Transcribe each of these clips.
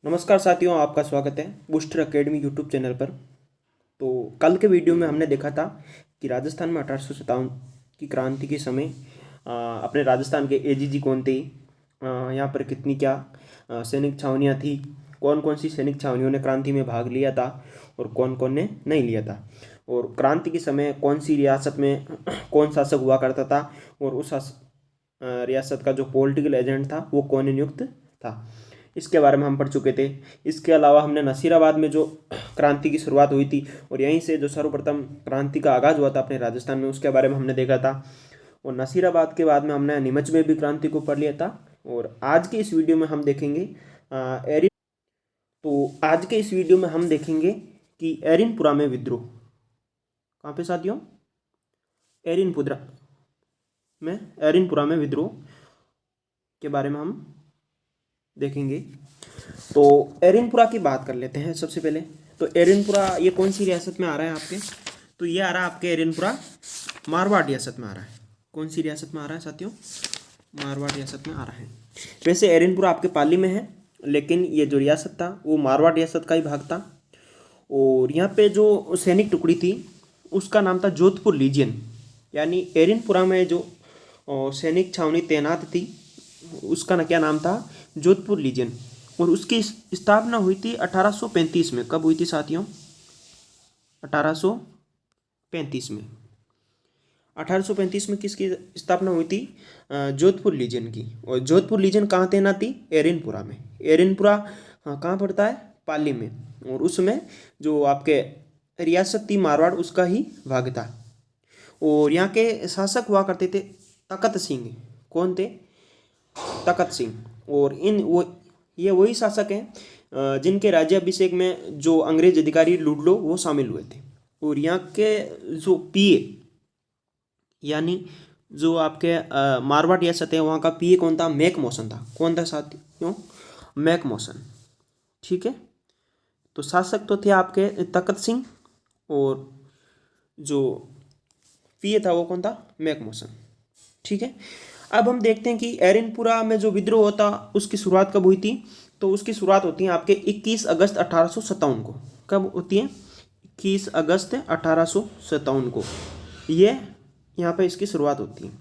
नमस्कार साथियों, आपका स्वागत है बूस्टर एकेडमी यूट्यूब चैनल पर। तो कल के वीडियो में हमने देखा था कि राजस्थान में 1857 की क्रांति के समय अपने राजस्थान के एजीजी कौन थे, यहाँ पर कितनी क्या सैनिक छावनियाँ थी, कौन कौन सी सैनिक छावनियों ने क्रांति में भाग लिया था और कौन कौन ने नहीं लिया था, और क्रांति के समय कौन सी रियासत में कौन शासक हुआ करता था और उस रियासत का जो पॉलिटिकल एजेंट था वो कौन नियुक्त था, इसके बारे में हम पढ़ चुके थे। इसके अलावा हमने नसीराबाद में जो क्रांति की शुरुआत हुई थी और यहीं से जो सर्वप्रथम क्रांति का आगाज़ हुआ था अपने राजस्थान में, उसके बारे में हमने देखा था। और नसीराबाद के बाद में हमने नीमच में भी क्रांति को पढ़ लिया था। और आज के इस वीडियो में हम देखेंगे एरिन तो आज के इस वीडियो में हम देखेंगे कि एरिनपुरा में विद्रोह कहाँ पे साथियों, एरिनपुरा में विद्रोह के बारे में हम देखेंगे। तो एरिनपुरा की बात कर लेते हैं सबसे पहले। तो एरिनपुरा ये कौन सी रियासत में आ रहा है आपके, तो ये आ रहा है आपके एरिनपुरा मारवाड़ रियासत में आ रहा है। कौन सी रियासत में आ रहा है साथियों, मारवाड़ रियासत में आ रहा है। वैसे एरिनपुरा आपके पाली में है, लेकिन ये जो रियासत था वो मारवाड़ रियासत का ही भाग था। और यहाँ पे जो सैनिक टुकड़ी थी उसका नाम था जोधपुर लीजियन, यानी एरिनपुरा में जो सैनिक छावनी तैनात थी उसका क्या नाम था, जोधपुर लीजियन। और उसकी स्थापना हुई थी 1835 में। कब हुई थी साथियों, 1835 में। 1835 में किसकी स्थापना हुई थी, जोधपुर लीजियन की। और जोधपुर लीजियन कहाँ तैनात थी, एरिनपुरा में। एरिनपुरा कहाँ पड़ता है, पाली में। और उसमें जो आपके रियासत थी मारवाड़ उसका ही भाग था। और यहाँ के शासक हुआ करते थे तखत सिंह। कौन थे, तखत सिंह। और ये वही शासक हैं जिनके राज्याभिषेक में जो अंग्रेज अधिकारी लुडलो वो शामिल हुए थे। और यहाँ के जो पीए, यानी जो आपके मारवाड़ रियासत है वहाँ का पीए कौन था, मैक मौसन था। कौन था साथियों, मैक मौसन। ठीक है, तो शासक तो थे आपके तखत सिंह और जो पीए था वो कौन था, मैक मौसन। ठीक है, अब हम देखते हैं कि एरिनपुरा में जो विद्रोह होता उसकी शुरुआत कब हुई थी। तो उसकी शुरुआत होती है आपके 21 अगस्त 1857 को। कब होती है, 21 अगस्त 1857 को ये यहाँ पे इसकी शुरुआत होती है।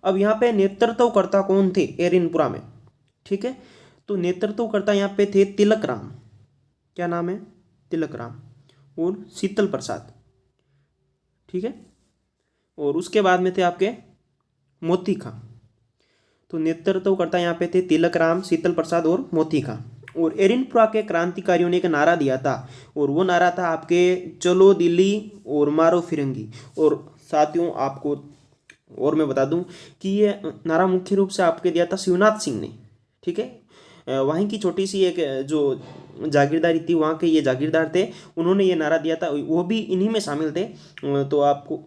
अब यहाँ पे नेतृत्वकर्ता कौन थे एरिनपुरा में, ठीक है। तो नेतृत्वकर्ता यहाँ पे थे तिलक राम। क्या नाम है, तिलक राम और शीतल प्रसाद। ठीक है, और उसके बाद में थे आपके मोती खां। तो नेतृत्वकर्ता यहाँ पे थे तिलक राम, शीतल प्रसाद और मोती खां। और एरिनपुरा के क्रांतिकारियों ने एक नारा दिया था और वो नारा था आपके चलो दिल्ली और मारो फिरंगी। और साथियों आपको और मैं बता दूं कि ये नारा मुख्य रूप से आपके दिया था शिवनाथ सिंह ने। ठीक है, वहीं की छोटी सी एक जो जागीरदारी थी वहाँ के ये जागीरदार थे, उन्होंने ये नारा दिया था, वो भी इन्हीं में शामिल थे। तो आपको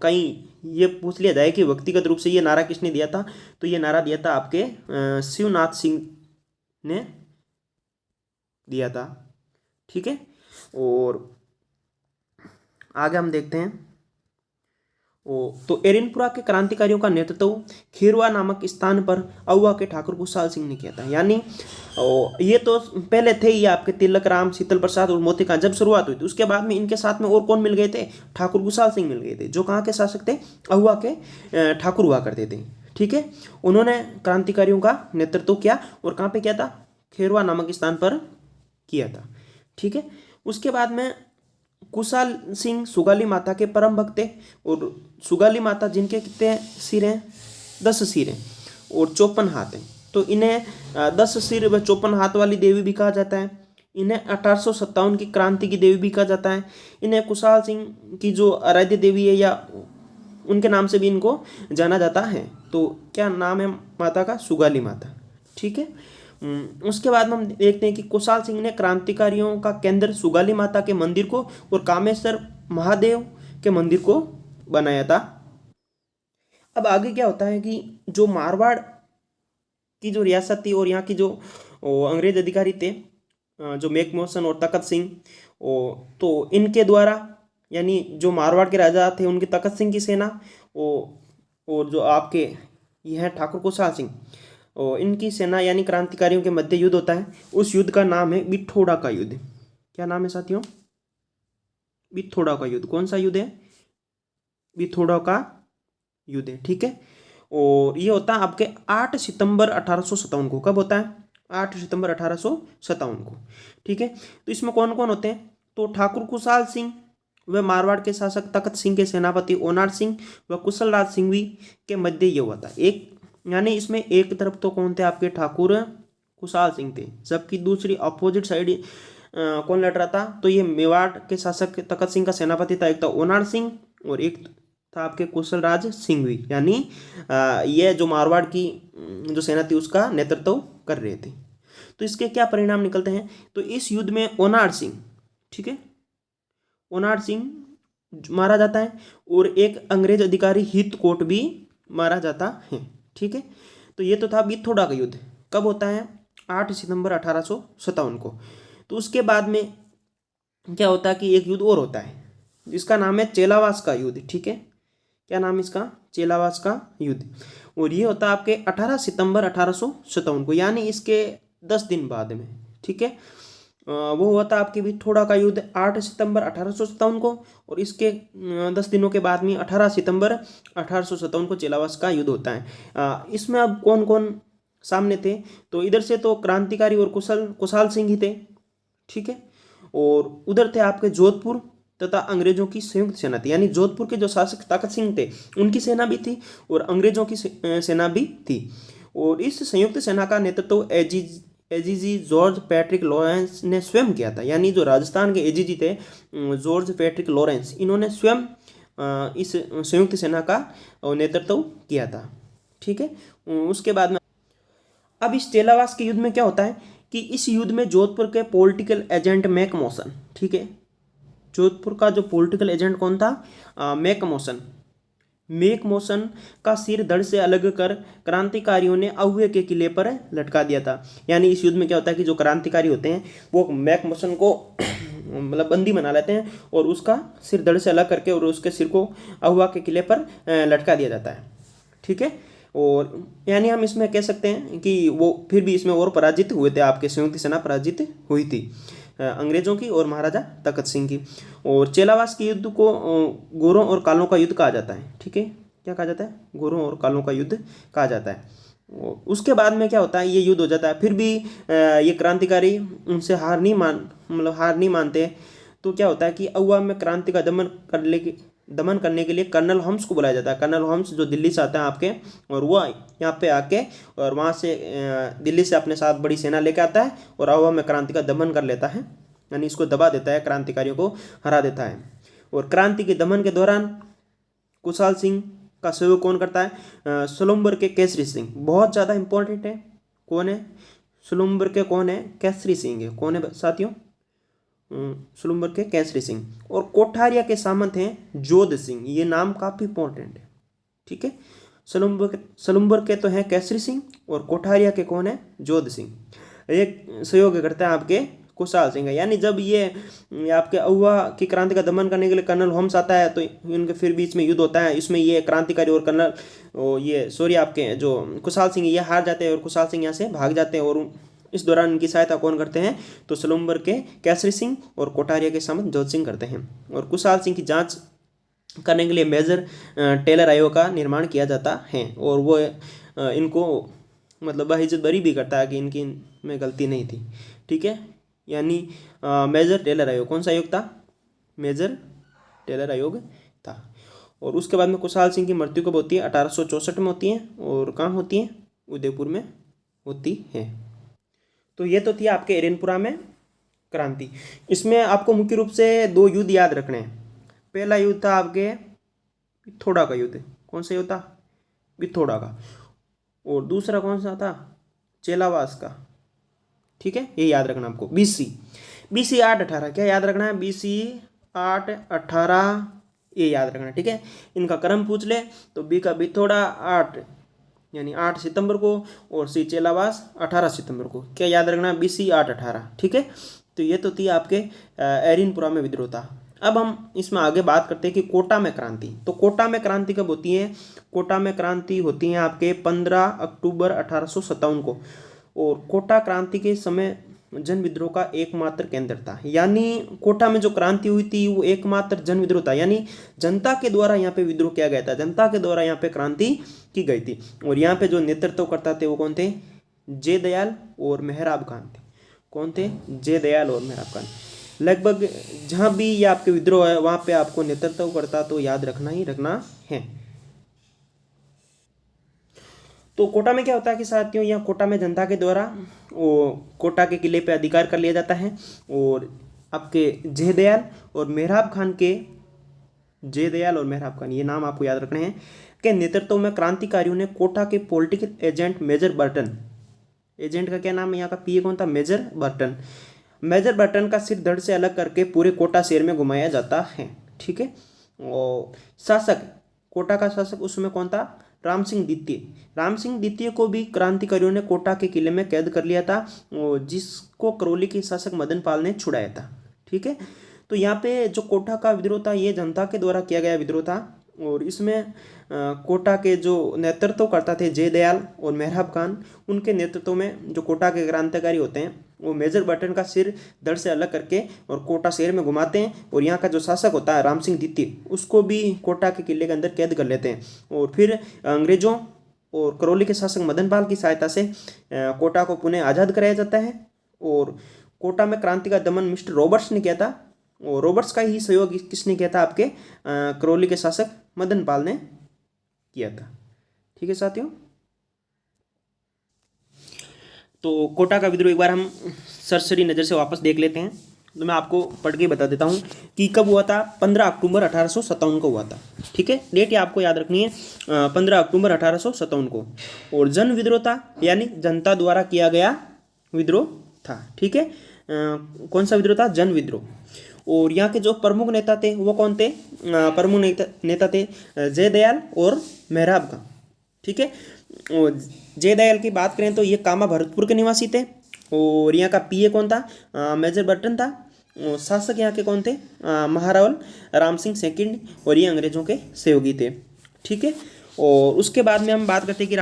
कहीं ये पूछ लिया जाए कि व्यक्तिगत रूप से ये नारा किसने दिया था, तो ये नारा दिया था आपके शिवनाथ सिंह ने दिया था। ठीक है, और आगे हम देखते हैं। तो एरिनपुरा के क्रांतिकारियों का नेतृत्व खीरवा नामक स्थान पर अहुआ के ठाकुर कुशाल सिंह ने किया था। यानी ये तो पहले थे ही आपके तिलक राम, शीतल प्रसाद और मोती खां जब शुरुआत हुई थी, उसके बाद में इनके साथ में और कौन मिल गए थे, ठाकुर कुशाल सिंह मिल गए थे, जो कहाँ के शासक थे, अहुआ के ठाकुर हुआ करते थे। ठीक है, उन्होंने क्रांतिकारियों का नेतृत्व किया और कहाँ पे किया था, खीरवा नामक स्थान पर किया था। ठीक है, उसके बाद में कुशाल सिंह सुगाली माता के परम भक्त थे। और सुगाली माता जिनके कितने सिर हैं, 10 सिर हैं और 54 हाथ हैं। तो इन्हें 10 सिर व 54 हाथ वाली देवी भी कहा जाता है। इन्हें 1857 की क्रांति की देवी भी कहा जाता है। इन्हें कुशाल सिंह की जो आराध्य देवी है या उनके नाम से भी इनको जाना जाता है। तो क्या नाम है माता का, सुगाली माता। ठीक है, उसके बाद में हम देखते हैं कि कुशाल सिंह ने क्रांतिकारियों का केंद्र सुगाली माता के मंदिर को और कामेश्वर महादेव के मंदिर को बनाया था। अब आगे क्या होता है कि जो मारवाड़ की जो रियासत थी और यहाँ की जो अंग्रेज अधिकारी थे, जो मैकमोहसन और तखत सिंह, तो इनके द्वारा, यानी जो मारवाड़ के राजा थे उनके तखत सिंह की सेना और जो आपके ये हैं ठाकुर कुशाल सिंह, और इनकी सेना यानी क्रांतिकारियों के मध्य युद्ध होता है। उस युद्ध का नाम है बिथोड़ा का युद्ध। क्या नाम है साथियों? बिथोड़ा का युद्ध। कौन सा युद्ध है? बिथोड़ा का युद्ध है, ठीक है। और ये होता है आपके 8 सितंबर 1857 को। कब होता है? 8 सितंबर 1857 को, ठीक है। तो इसमें कौन कौन होते हैं? तो ठाकुर कुशाल सिंह व मारवाड़ के शासक तखत सिंह के सेनापति ओनार सिंह व कुशल राज सिंघवी के मध्य ये हुआ था। एक यानी इसमें एक तरफ तो कौन थे? आपके ठाकुर कुशाल सिंह थे, जबकि दूसरी अपोजिट साइड कौन लड़ रहा था? तो ये मेवाड़ के शासक तखत सिंह का सेनापति था, एक था ओनार सिंह और एक था आपके कुशल राज सिंघवी, यानी ये जो मारवाड़ की जो सेना थी उसका नेतृत्व कर रहे थे। तो इसके क्या परिणाम निकलते हैं? तो इस युद्ध में ओनार सिंह, ठीक है, ओनार सिंह मारा जाता है और एक अंग्रेज अधिकारी हितकोट भी मारा जाता है, ठीक है। तो ये तो था बिथोड़ा का युद्ध। कब होता है? 8 सितंबर 1857 को। तो उसके बाद में क्या होता है कि एक युद्ध और होता है जिसका नाम है चेलावास का युद्ध, ठीक है। क्या नाम है इसका? चेलावास का युद्ध। और ये होता है आपके 18 सितंबर 1857 को, यानी इसके 10 दिन बाद में, ठीक है। वो हुआ था आपके बिथोड़ा का युद्ध 8 सितंबर 1857 को, और इसके 10 दिनों के बाद में 18 सितंबर 1857 को चेलावास का युद्ध होता है। इसमें अब कौन कौन सामने थे? तो इधर से तो क्रांतिकारी और कुशाल सिंह ही थे, ठीक है। और उधर थे आपके जोधपुर तथा अंग्रेजों की संयुक्त सेना थी, यानी जोधपुर के जो शासक तखत सिंह थे उनकी सेना भी थी और अंग्रेजों की सेना भी थी। और इस संयुक्त सेना का नेतृत्व एजीजी जॉर्ज पैट्रिक लॉरेंस ने स्वयं किया था, यानी जो राजस्थान के एजीजी थे जॉर्ज पैट्रिक लॉरेंस, इन्होंने स्वयं इस संयुक्त सेना का नेतृत्व किया था, ठीक है। उसके बाद में अब इस चेलावास के युद्ध में क्या होता है कि इस युद्ध में जोधपुर के पॉलिटिकल एजेंट मैकमोसन, ठीक है, जोधपुर का जो पॉलिटिकल एजेंट कौन था? मैकमोसन का सिर धड़ से अलग कर क्रांतिकारियों ने अहुए के किले पर लटका दिया था। यानी इस युद्ध में क्या होता है कि जो क्रांतिकारी होते हैं वो मैकमोसन को मतलब बंदी बना लेते हैं और उसका सिर धड़ से अलग करके और उसके सिर को अहुआ के किले पर लटका दिया जाता है, ठीक है। और यानी हम इसमें कह सकते हैं कि वो फिर भी इसमें और पराजित हुए थे, आपके संयुक्त सेना पराजित हुई थी अंग्रेजों की और महाराजा तखत सिंह की। और चेलावास के युद्ध को गोरों और कालों का युद्ध कहा जाता है, ठीक है। क्या कहा जाता है? गोरों और कालों का युद्ध कहा जाता है। उसके बाद में क्या होता है? ये युद्ध हो जाता है, फिर भी ये क्रांतिकारी उनसे हार नहीं मानते। तो क्या होता है कि अहुआ में क्रांति का दमन करने के लिए कर्नल होम्स को बुलाया जाता है। कर्नल होम्स जो दिल्ली से आता है आपके, और वो यहाँ पे आके और वहाँ से दिल्ली से अपने साथ बड़ी सेना लेकर आता है और अहुआ में क्रांति का दमन कर लेता है, यानी इसको दबा देता है, क्रांतिकारियों को हरा देता है। और क्रांति के दमन के दौरान कुशाल सिंह का सहयोग कौन करता है? सुलुम्बर के केसरी सिंह, बहुत ज़्यादा इंपॉर्टेंट है। कौन है? सुलुम्बर के कौन है? केसरी सिंह है। कौन है साथियों? सुलुम्बर के केसरी सिंह। और कोठारिया के सामंत हैं जोध सिंह, ये नाम काफ़ी इंपॉर्टेंट है, ठीक है। सुलुम्बर के तो हैं केसरी सिंह और कोठारिया के कौन है? जोध सिंह। एक सहयोग करता है आपके कुशाल सिंह है। यानी जब ये आपके अहुआ की क्रांति का दमन करने के लिए कर्नल होम्स आता है तो इनके फिर बीच में युद्ध होता है। इसमें ये क्रांतिकारी और आपके जो कुशाल सिंह ये हार जाते हैं और कुशाल सिंह यहाँ से भाग जाते हैं। और इस दौरान इनकी सहायता कौन करते हैं? तो सुलुम्बर के केसरी सिंह और कोठारिया के सामंत जोध सिंह करते हैं। और कुशाल सिंह की जांच करने के लिए मेजर टेलर आयोग का निर्माण किया जाता है और वो इनको मतलब बाहिज्जत बरी भी करता है कि इनकी में गलती नहीं थी, ठीक है। यानी मेजर टेलर आयोग, कौन सा आयोग था? मेजर टेलर आयोग था। और उसके बाद में कुशाल सिंह की मृत्यु कब होती है? 1864 में होती है। और कहाँ होती है? उदयपुर में होती है। तो ये तो थी आपके एरेनपुरा में क्रांति। इसमें आपको मुख्य रूप से 2 युद्ध याद रखने हैं। पहला युद्ध था आपके बिथोड़ा का युद्ध। कौन सा युद्ध था? बिथोड़ा का। और दूसरा कौन सा था? चेलावास का, ठीक है। ये याद रखना आपको। BC 818, क्या याद रखना है? BC 818 ये याद रखना, ठीक है। इनका क्रम पूछ ले तो बी का बिथोड़ा 8 यानी 8 सितंबर को और सी चेलावास 18 सितंबर को। क्या याद रखना? BC 818, ठीक है। तो ये तो थी आपके एरेनपुरा में विद्रोह था। अब हम इसमें आगे बात करते हैं कि कोटा में क्रांति। तो कोटा में क्रांति कब होती है? कोटा में क्रांति होती है आपके 15 अक्टूबर 1857 को। और कोटा क्रांति के समय जन विद्रोह का एकमात्र केंद्र था। यानी कोटा में जो क्रांति हुई थी वो एकमात्र जन विद्रोह था, यानी जनता के द्वारा यहाँ पे विद्रोह किया गया था, जनता के द्वारा यहाँ पे क्रांति की गई थी। और यहाँ पे जो नेतृत्व करता थे वो कौन थे? जय दयाल और मेहराब खान थे। कौन थे? जय दयाल और मेहराब खान। लगभग जहाँ भी ये आपके विद्रोह है वहाँ पे आपको नेतृत्व करता तो याद रखना ही रखना है। तो कोटा में क्या होता है कि साथियों, यहाँ कोटा में जनता के द्वारा वो कोटा के किले पे अधिकार कर लिया जाता है। और आपके जयदयाल और मेहराब खान के, जयदयाल और मेहराब खान ये नाम आपको याद रखने हैं, के नेतृत्व में क्रांतिकारियों ने कोटा के political agent Major Burton, agent का क्या नाम है यहाँ का? पीए कौन था? Major Burton. मेजर बर्टन का सिर धड़ से अलग करके पूरे कोटा शहर में घुमाया जाता है। ठीक है। और शासक, कोटा का शासक उस समय कौन था? राम सिंह द्वितीय। राम सिंह द्वितीय को भी क्रांतिकारियों ने कोटा के किले में कैद कर लिया था, जिसको करौली के शासक मदन पाल ने छुड़ाया था। ठीक है। तो यहाँ पे जो कोटा का विद्रोह था ये जनता के द्वारा किया गया विद्रोह था। और इसमें कोटा के जो नेतृत्व करता थे जयदयाल और मेहराब खान, उनके नेतृत्व में जो कोटा के क्रांतिकारी होते हैं वो मेजर बर्टन का सिर धड़ से अलग करके और कोटा शहर में घुमाते हैं। और यहाँ का जो शासक होता है राम सिंह द्वितीय, उसको भी कोटा के किले के अंदर कैद कर लेते हैं। और फिर अंग्रेजों और करौली के शासक मदन पाल की सहायता से कोटा को पुनः आज़ाद कराया जाता है। और कोटा में क्रांति का दमन मिस्टर रॉबर्ट्स ने किया था। और रॉबर्ट्स का ही सहयोग किसने किया था? आपके करौली के शासक मदन पाल ने किया था। ठीक है साथियों। तो कोटा का विद्रोह एक बार हम सरसरी नज़र से वापस देख लेते हैं। तो मैं आपको पढ़ के बता देता हूँ कि कब हुआ था। 15 अक्टूबर 1857 को हुआ था। ठीक है, डेट आपको याद रखनी है, 15 अक्टूबर 1857 को। और जन विद्रोह था, यानी जनता द्वारा किया गया विद्रोह था। ठीक है, कौन सा विद्रोह था? जन विद्रोह। और यहाँ के जो प्रमुख नेता थे वो कौन थे? प्रमुख नेता थे जयदयाल और मेहराब खान। ठीक है, और जयदयाल की बात करें तो ये कामा भरतपुर के निवासी थे। और यहाँ का पीए कौन था? मेजर बर्टन था। और शासक यहाँ के कौन थे? महारावल राम सिंह सेकंड, और ये अंग्रेजों के सहयोगी थे। ठीक है, और उसके बाद में हम बात करते हैं कि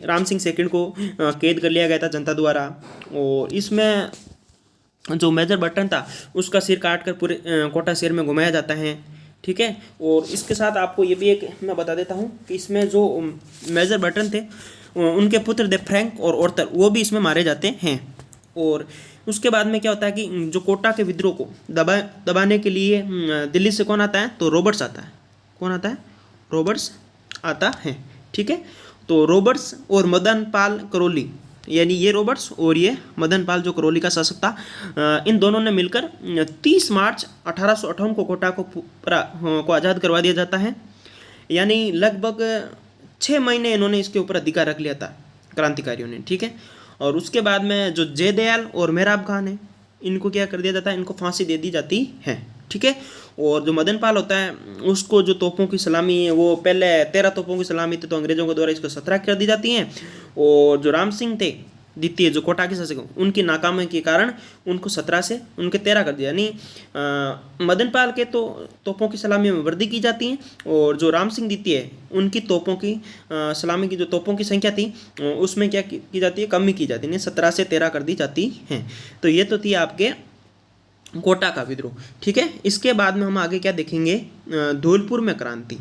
राम सिंह सेकंड को कैद कर लिया गया था जनता द्वारा। और इसमें जो मेजर बर्टन था उसका सिर काट कर पूरे कोटा शहर में घुमाया जाता है। ठीक है, और इसके साथ आपको ये भी एक मैं बता देता हूँ कि इसमें जो मेजर बर्टन थे उनके पुत्र थे फ्रैंक और ऑर्थर, वो भी इसमें मारे जाते हैं। और उसके बाद में क्या होता है कि जो कोटा के विद्रोह को दबाने के लिए दिल्ली से कौन आता है? तो रॉबर्ट्स आता है। कौन आता है? रॉबर्ट्स आता है। ठीक है, तो रॉबर्ट्स और मदन पाल करौली, यानी ये रॉबर्ट्स और ये मदन पाल जो करौली का शासक था, इन दोनों ने मिलकर 30 मार्च 1858 को कोटा को आज़ाद करवा दिया जाता है। यानी लगभग 6 महीने इन्होंने इसके ऊपर अधिकार रख लिया था क्रांतिकारियों ने। ठीक है, और उसके बाद में जो जयदयाल और मेहराब खान है इनको क्या कर दिया जाता है? इनको फांसी दे दी जाती है। ठीक है, और जो मदन पाल होता है उसको जो तोपों की सलामी है वो पहले 13 तोपों की सलामी थी, तो अंग्रेजों के द्वारा इसको 17 कर दी जाती हैं। और जो राम सिंह थे द्वितीय जो कोटा के शासक, उनकी नाकामी के कारण उनको 17 से उनके 13 कर दिया। यानी मदन पाल के तो तोपों की सलामी में वृद्धि की जाती है, और जो राम सिंह द्वितीय है उनकी तोपों की सलामी की जो तोपों की संख्या थी उसमें क्या की जाती है? कमी की जाती है, 17 से 13 कर दी जाती है। तो ये तो थी आपके कोटा का विद्रोह। ठीक है, इसके बाद में हम आगे क्या देखेंगे? धौलपुर में क्रांति।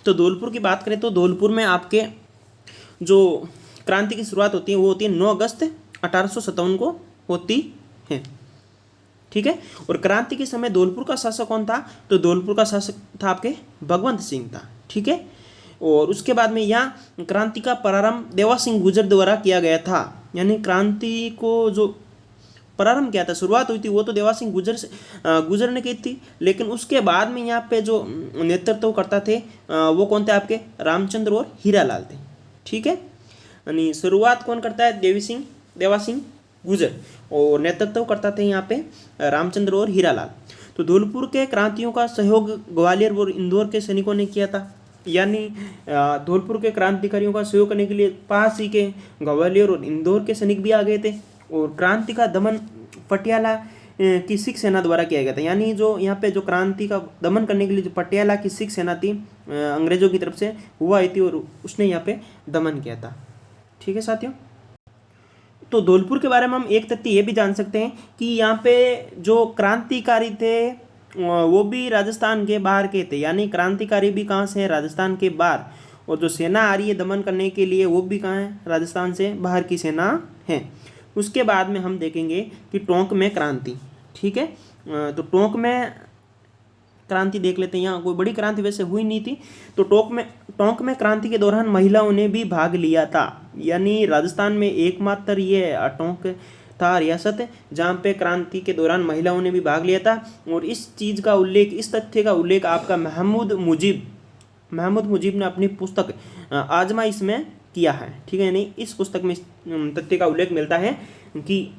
तो धौलपुर की बात करें तो धौलपुर में आपके जो क्रांति की शुरुआत होती है वो होती है 9 अगस्त 1857 को होती है। ठीक है, और क्रांति के समय धौलपुर का शासक कौन था? तो धौलपुर का शासक था आपके भगवंत सिंह था। ठीक है, और उसके बाद में यहाँ क्रांति का प्रारंभ देवा सिंह गुजर द्वारा किया गया था। यानी क्रांति को जो प्रारंभ किया था, शुरुआत हुई थी वो तो देवा सिंह गुजर ने की थी, लेकिन उसके बाद में यहाँ पे जो नेतृत्व करता थे वो कौन थे? आपके रामचंद्र और हीरालाल थे। ठीक है, यानी शुरुआत कौन करता है? देवा सिंह गुजर, और नेतृत्व करता थे यहाँ पे रामचंद्र और हीरालाल। तो धौलपुर के क्रांतियों का सहयोग ग्वालियर और इंदौर के सैनिकों ने किया था। यानी धौलपुर के क्रांतिकारियों का सहयोग करने के लिए पास ही के ग्वालियर और इंदौर के सैनिक भी आ गए थे। और क्रांति का दमन पटियाला की सिख सेना द्वारा किया गया था। यानी जो यहाँ पे जो क्रांति का दमन करने के लिए जो पटियाला की सिख सेना थी अंग्रेजों की तरफ से, हुआ आई थी और उसने यहाँ पे दमन किया था। ठीक है साथियों। तो धौलपुर के बारे में हम एक तथ्य ये भी जान सकते हैं कि यहाँ पे जो क्रांतिकारी थे वो भी राजस्थान के बाहर के थे। यानी क्रांतिकारी भी कहाँ से है? राजस्थान के बाहर। और जो सेना आ रही है दमन करने के लिए वो भी कहाँ है? राजस्थान से बाहर की सेना है। उसके बाद में हम देखेंगे कि टोंक में क्रांति। ठीक है, तो टोंक में क्रांति देख लेते हैं। यहाँ कोई बड़ी क्रांति वैसे हुई नहीं थी। तो टोंक में क्रांति के दौरान महिलाओं ने भी भाग लिया था। यानी राजस्थान में एकमात्र ये टोंक था रियासत जहाँ पे क्रांति के दौरान महिलाओं ने भी भाग लिया था। और इस चीज़ का उल्लेख, इस तथ्य का उल्लेख आपका महमूद मुजीब ने अपनी पुस्तक आजमा इसमें किया है। ठीक है, यानी इस पुस्तक में इस तथ्य का उल्लेख मिलता है कि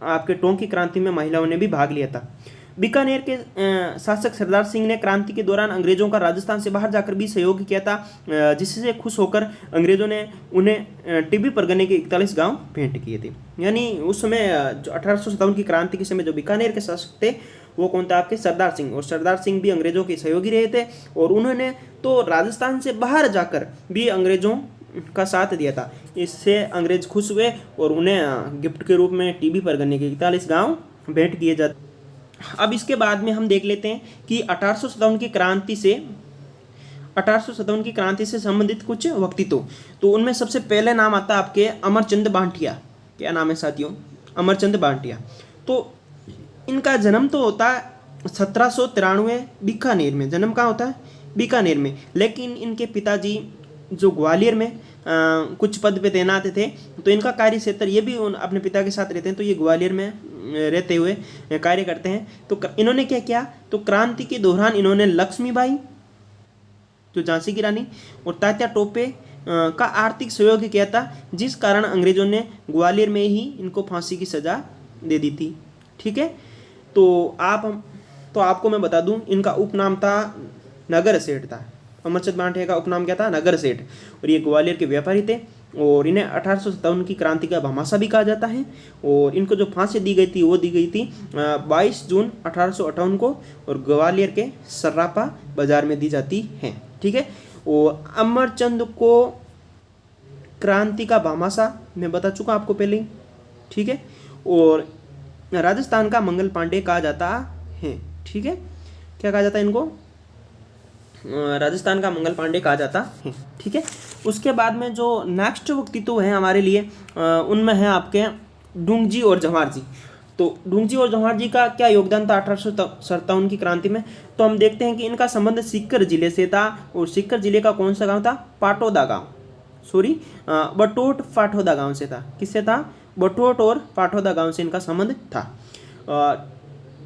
आपके टोंक की क्रांति में महिलाओं ने भी भाग लिया था। बीकानेर के शासक सरदार सिंह ने क्रांति के दौरान अंग्रेजों का राजस्थान से बाहर जाकर भी सहयोग किया था, जिससे खुश होकर अंग्रेजों ने उन्हें टिब्बी परगने के 41 गांव भेंट किए थे। यानी उस समय जो 1857 की क्रांति के समय जो बीकानेर के शासक थे वो कौन था? आपके सरदार सिंह। और सरदार सिंह भी अंग्रेजों के सहयोगी रहे थे और उन्होंने तो राजस्थान से बाहर जाकर भी अंग्रेजों का साथ दिया था। इससे अंग्रेज खुश हुए और उन्हें गिफ्ट के रूप में टिब्बी परगने के 41 गांव भेंट किए जाते। अब इसके बाद में हम देख लेते हैं कि 1857 की क्रांति से संबंधित कुछ व्यक्तित्व। तो उनमें सबसे पहले नाम आता है आपके अमरचंद बांटिया। क्या नाम है साथियों? अमरचंद बांटिया। तो इनका जन्म तो होता है 1793 बीकानेर में। जन्म कहाँ होता है? बीकानेर में। लेकिन इनके पिताजी जो ग्वालियर में कुछ पद पे तैनात थे, तो इनका कार्य क्षेत्र, ये भी अपने पिता के साथ रहते हैं, तो ये ग्वालियर में रहते हुए कार्य करते हैं। तो इन्होंने क्या किया? तो क्रांति के दौरान इन्होंने लक्ष्मीबाई जो झांसी की रानी और तात्या टोपे का आर्थिक सहयोग किया था, जिस कारण अंग्रेजों ने ग्वालियर में ही इनको फांसी की सजा दे दी थी। ठीक है, तो आपको मैं बता दूं, इनका उपनाम था नगर सेठ था। अमरचंद बांटिया का उपनाम क्या था? नगर सेठ। और ये ग्वालियर के व्यापारी थे और इन्हें 1857 की क्रांति का भामाशाह भी कहा जाता है। और इनको जो फांसी दी गई थी वो दी गई थी 22 जून 1858 को और ग्वालियर के सर्रापा बाजार में दी जाती है। ठीक है, और अमरचंद को क्रांति का भामाशाह मैं बता चुका आपको पहले ही। ठीक है, और राजस्थान का मंगल पांडे कहा जाता है। ठीक है, क्या कहा जाता है इनको? राजस्थान का मंगल पांडे कहा जाता है। ठीक है, उसके बाद में जो नेक्स्ट व्यक्तित्व है हमारे लिए उनमें है आपके डूंगजी और जवाहर जी। तो डूंगजी और जवाहर जी का क्या योगदान था 1857 की क्रांति में? तो हम देखते हैं कि इनका संबंध सीकर जिले से था। और सीकर जिले का कौन सा गांव था? बटोट पाटोदा गांव से था। किससे था? बटोट और पाटोदा गांव से इनका संबंध था।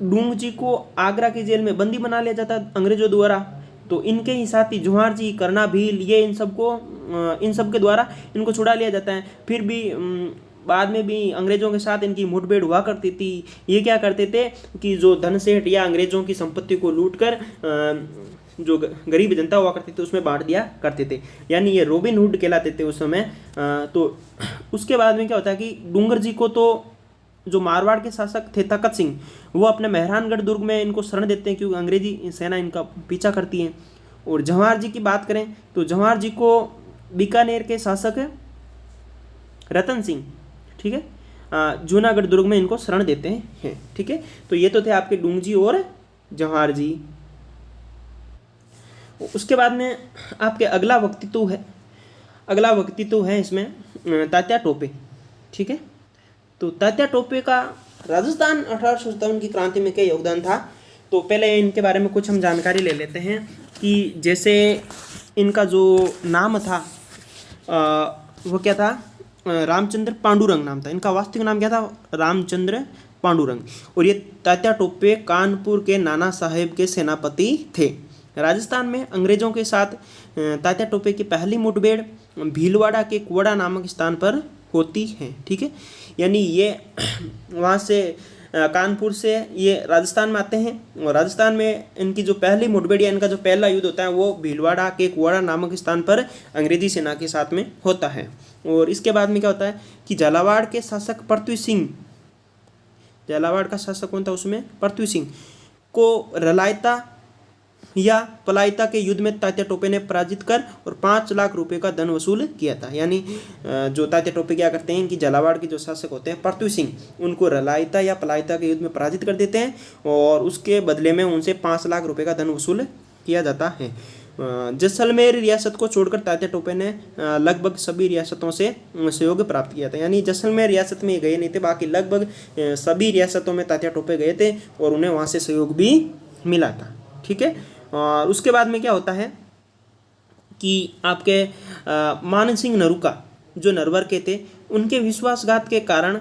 डूंगजी को आगरा की जेल में बंदी बना लिया जाता अंग्रेजों द्वारा। तो इनके ही साथी जवाहर जी, करना भील, ये इन सब के द्वारा इनको छुड़ा लिया जाता है। फिर भी बाद में भी अंग्रेजों के साथ इनकी मुठभेड़ हुआ करती थी। ये क्या करते थे कि जो धन सेठ या अंग्रेजों की संपत्ति को लूटकर जो गरीब जनता हुआ करती थी उसमें बांट दिया करते थे। यानी ये रॉबिन हुड कहलाते थे उस समय। तो उसके बाद में क्या होता है कि डूंगर जी को तो जो मारवाड़ के शासक थे तखत सिंह, वो अपने मेहरानगढ़ दुर्ग में इनको शरण देते हैं क्योंकि अंग्रेजी सेना इनका पीछा करती है। और जवाहर जी की बात करें तो जवाहर जी को बीकानेर के शासक रतन सिंह, ठीक है, जूनागढ़ दुर्ग में इनको शरण देते हैं। ठीक है, तो ये तो थे आपके डूंगजी और जवाहर जी। उसके बाद में आपके अगला वक्तित्व है इसमें तात्या टोपे। ठीक है, तो तात्या टोपे का राजस्थान 1857 की क्रांति में क्या योगदान था? तो पहले इनके बारे में कुछ हम जानकारी ले लेते हैं कि जैसे इनका जो नाम था वो क्या था? रामचंद्र पांडुरंग नाम था। इनका वास्तविक नाम क्या था? रामचंद्र पांडुरंग। और ये तात्या टोपे कानपुर के नाना साहेब के सेनापति थे। राजस्थान में अंग्रेजों के साथ तात्या टोपे की पहली मुठभेड़ भीलवाड़ा के कुवड़ा नामक स्थान पर होती है। ठीक है, यानी ये वहाँ से कानपुर से ये राजस्थान में आते हैं और राजस्थान में इनकी जो पहली मुठभेड़ या इनका जो पहला युद्ध होता है वो भीलवाड़ा के कुवड़ा नामक स्थान पर अंग्रेजी सेना के साथ में होता है। और इसके बाद में क्या होता है कि झालावाड़ के शासक पृथ्वी सिंह झालावाड़ का शासक कौन था उसमें? पृथ्वी सिंह को रलायता या पलायता के युद्ध में तात्या टोपे ने पराजित कर और 5 लाख रुपए का धन वसूल किया था। यानी जो तात्या टोपे क्या करते हैं कि झालावाड़ के जो शासक होते हैं पृथ्वी सिंह, उनको रलायता या पलायता के युद्ध में पराजित कर देते हैं और उसके बदले में उनसे 5 लाख रुपए का धन वसूल किया जाता है। जैसलमेर रियासत को छोड़कर तात्या टोपे ने लगभग सभी रियासतों से सहयोग प्राप्त किया था। यानी जैसलमेर रियासत में ये गए नहीं थे, बाकी लगभग सभी रियासतों में तात्या टोपे गए थे और उन्हें वहाँ से सहयोग भी मिला था। ठीक है। और उसके बाद में क्या होता है कि आपके मान सिंह नरूका जो नरवर के थे, उनके विश्वासघात के कारण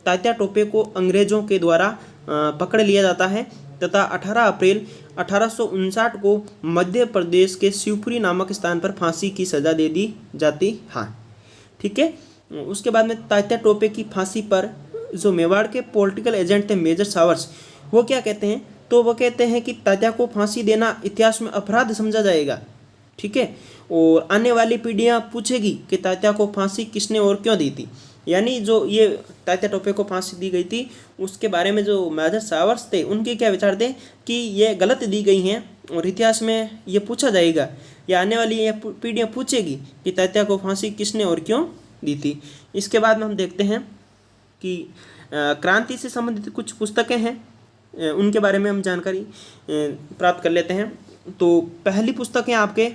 तात्या टोपे को अंग्रेजों के द्वारा पकड़ लिया जाता है तथा 18 अप्रैल 1859 को मध्य प्रदेश के शिवपुरी नामक स्थान पर फांसी की सजा दे दी जाती है। ठीक है। उसके बाद में तात्या टोपे की फांसी पर जो मेवाड़ के पॉलिटिकल एजेंट थे मेजर सावर्स, वो क्या कहते हैं? तो वो कहते हैं कि तात्या को फांसी देना इतिहास में अपराध समझा जाएगा। ठीक है। और आने वाली पीढ़ियां पूछेगी कि तात्या को फांसी किसने और क्यों दी थी। यानी जो ये तात्या टोपे को फांसी दी गई थी उसके बारे में जो मेजर सावर्स थे उनके क्या विचार थे कि ये गलत दी गई हैं और इतिहास में ये पूछा जाएगा या आने वाली ये पीढ़ियां पूछेगी कि तात्या को फांसी किसने और क्यों दी थी। इसके बाद में हम देखते हैं कि क्रांति से संबंधित कुछ पुस्तकें हैं, उनके बारे में हम जानकारी प्राप्त कर लेते हैं। तो पहली पुस्तक है आपके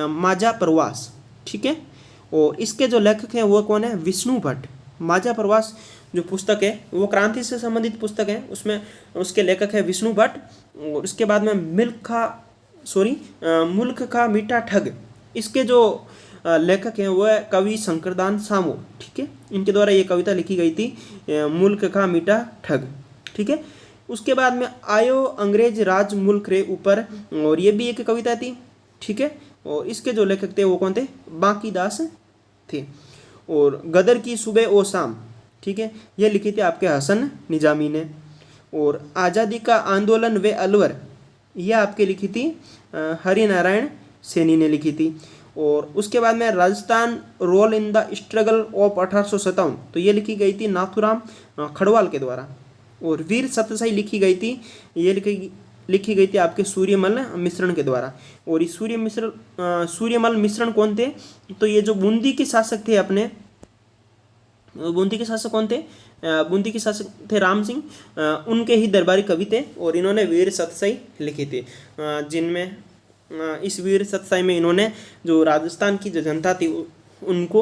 माझा प्रवास। ठीक है। और इसके जो लेखक हैं वो कौन है? विष्णु भट्ट। माझा प्रवास जो पुस्तक है वो क्रांति से संबंधित पुस्तक है, उसमें उसके लेखक है विष्णु भट्ट। और उसके बाद में मुल्क का मीठा ठग, इसके जो लेखक हैं वो है कवि शंकरदान सामो। ठीक है। इनके द्वारा ये कविता लिखी गई थी, मुल्क का मीठा ठग। ठीक है। उसके बाद में आयो अंग्रेज राज मुल्क रे ऊपर, और ये भी एक कविता थी। ठीक है। और इसके जो लेखक थे वो कौन थे? बांकी दास थे। और गदर की सुबह ओ शाम, ठीक है, ये लिखी थी आपके हसन निजामी ने। और आज़ादी का आंदोलन वे अलवर, यह आपके लिखी थी हरिनारायण सैनी ने लिखी थी। और उसके बाद में Rajasthan role in the struggle of 1857, तो ये लिखी गई थी नाथुराम खड़वाल के द्वारा। और वीर सतसाई लिखी गई थी, ये लिखी गई थी आपके सूर्यमल मिश्रण के द्वारा। और ये सूर्यमल मिश्रण कौन थे? तो ये जो बूंदी के शासक थे अपने, बूंदी के शासक कौन थे? बूंदी के शासक थे राम सिंह, उनके ही दरबारी कवि थे। और इन्होंने वीर सतसाई लिखी थी, जिनमें इस वीर सतसाई में इन्होंने जो राजस्थान की जो जनता थी उनको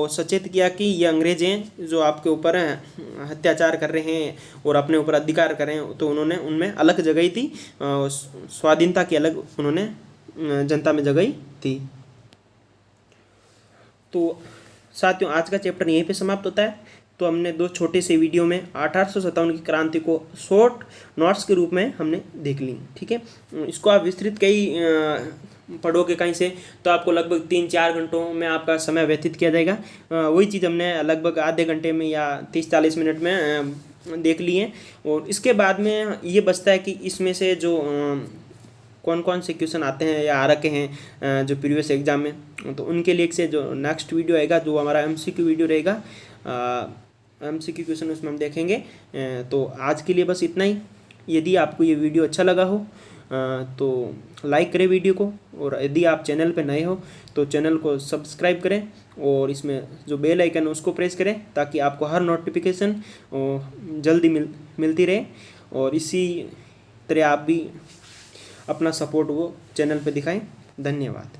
सचेत किया कि ये अंग्रेज हैं जो आपके ऊपर अत्याचार कर रहे हैं और अपने ऊपर अधिकार कर रहे हैं, तो उन्होंने उनमें अलग जगाई थी, स्वाधीनता की अलग उन्होंने जनता में जगाई थी। तो साथियों आज का चैप्टर यहीं पे समाप्त होता है। तो हमने 2 छोटे से वीडियो में 1857 की क्रांति को शॉर्ट नोट्स के रूप में हमने देख ली। ठीक है। इसको आप विस्तृत कई पढ़ोगे कहीं से तो आपको लगभग 3-4 घंटों में आपका समय व्यतीत किया जाएगा। वही चीज़ हमने लगभग आधे घंटे में या 30-40 मिनट में देख ली है। और इसके बाद में ये बचता है कि इसमें से जो कौन कौन से क्वेश्चन आते हैं या आ रखे हैं जो प्रीवियस एग्जाम में, तो उनके लिए से जो नेक्स्ट वीडियो आएगा जो हमारा MCQ वीडियो रहेगा, MCQ क्वेश्चन उसमें हम देखेंगे। तो आज के लिए बस इतना ही। यदि आपको ये वीडियो अच्छा लगा हो तो लाइक करें वीडियो को, और यदि आप चैनल पर नए हो तो चैनल को सब्सक्राइब करें और इसमें जो बेल आइकन है उसको प्रेस करें ताकि आपको हर नोटिफिकेशन जल्दी मिलती रहे। और इसी तरह आप भी अपना सपोर्ट वो चैनल पे दिखाएं। धन्यवाद।